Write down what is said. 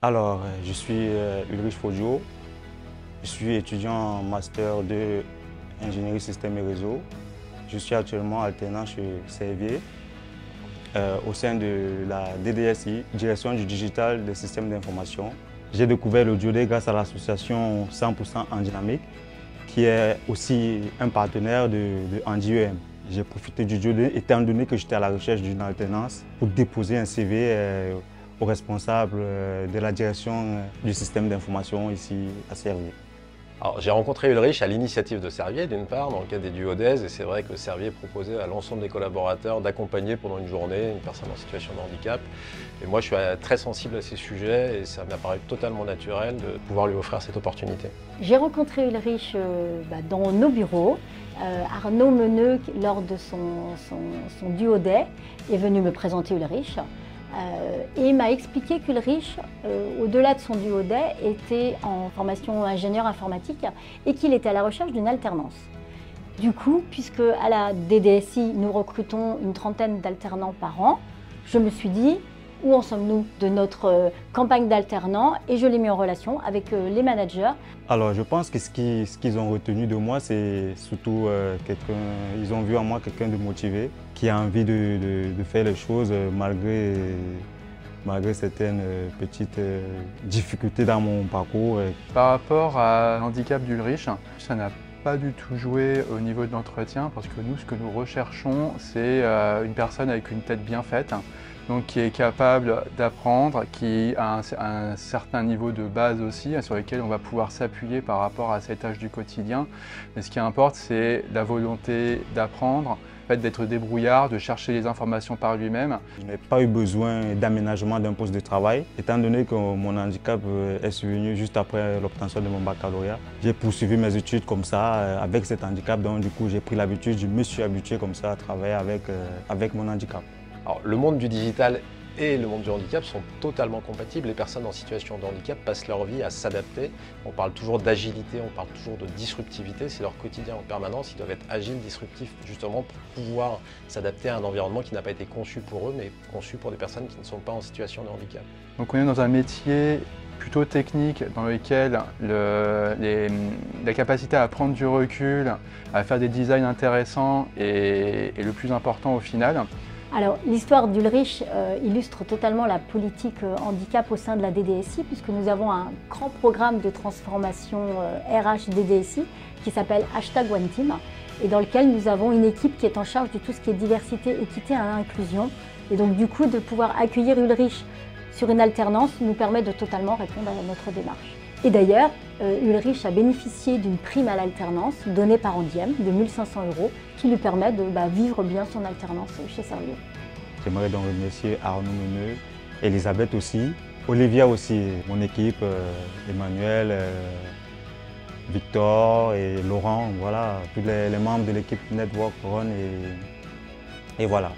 Alors, je suis Ulrich Fodio. Je suis étudiant en Master 2 Ingénierie Système et Réseau. Je suis actuellement alternant chez Servier au sein de la DDSI, Direction du Digital des Systèmes d'Information. J'ai découvert le Diodé grâce à l'association 100% en Dynamique, qui est aussi un partenaire de Handi-EM. J'ai profité du Diodé étant donné que j'étais à la recherche d'une alternance pour déposer un CV au responsable de la direction du système d'information ici à Servier. Alors, j'ai rencontré Ulrich à l'initiative de Servier, d'une part, dans le cadre des duodèses, et c'est vrai que Servier proposait à l'ensemble des collaborateurs d'accompagner pendant une journée une personne en situation de handicap. Et moi, je suis très sensible à ces sujets et ça m'apparaît totalement naturel de pouvoir lui offrir cette opportunité. J'ai rencontré Ulrich dans nos bureaux. Arnaud Meneux, lors de son duodé, est venu me présenter Ulrich. Et il m'a expliqué qu'Ulrich, au-delà de son duodé, était en formation ingénieur informatique et qu'il était à la recherche d'une alternance. Du coup, puisque à la DDSI, nous recrutons une trentaine d'alternants par an, je me suis dit, où en sommes-nous de notre campagne d'alternants? Et je l'ai mis en relation avec les managers. Alors, je pense que ce qu'ils ont retenu de moi, c'est surtout ils ont vu en moi quelqu'un de motivé, qui a envie de faire les choses malgré certaines petites difficultés dans mon parcours. Par rapport à l'handicap d'Ulrich, ça n'a pas du tout joué au niveau de l'entretien parce que nous, ce que nous recherchons, c'est une personne avec une tête bien faite, donc qui est capable d'apprendre, qui a un certain niveau de base aussi, sur lesquels on va pouvoir s'appuyer par rapport à ses tâches du quotidien. Mais ce qui importe, c'est la volonté d'apprendre, d'être débrouillard, de chercher les informations par lui-même. Je n'ai pas eu besoin d'aménagement d'un poste de travail, étant donné que mon handicap est survenu juste après l'obtention de mon baccalauréat. J'ai poursuivi mes études comme ça, avec cet handicap, donc du coup j'ai pris l'habitude, je me suis habitué comme ça à travailler avec mon handicap. Alors, le monde du digital et le monde du handicap sont totalement compatibles. Les personnes en situation de handicap passent leur vie à s'adapter. On parle toujours d'agilité, on parle toujours de disruptivité. C'est leur quotidien en permanence. Ils doivent être agiles, disruptifs, justement pour pouvoir s'adapter à un environnement qui n'a pas été conçu pour eux, mais conçu pour des personnes qui ne sont pas en situation de handicap. Donc on est dans un métier plutôt technique dans lequel la capacité à prendre du recul, à faire des designs intéressants est le plus important au final. Alors, l'histoire d'Ulrich illustre totalement la politique handicap au sein de la DDSI, puisque nous avons un grand programme de transformation RH DDSI qui s'appelle #OneTeam, et dans lequel nous avons une équipe qui est en charge de tout ce qui est diversité, équité et inclusion. Et donc, du coup, de pouvoir accueillir Ulrich sur une alternance nous permet de totalement répondre à notre démarche. Et d'ailleurs, Ulrich a bénéficié d'une prime à l'alternance donnée par Handi-EM de 1 500 € qui lui permet de vivre bien son alternance chez Servier. J'aimerais donc remercier Arnaud Meneux, Elisabeth aussi, Olivia aussi, mon équipe, Emmanuel, Victor et Laurent, voilà, tous les membres de l'équipe Network Run et voilà.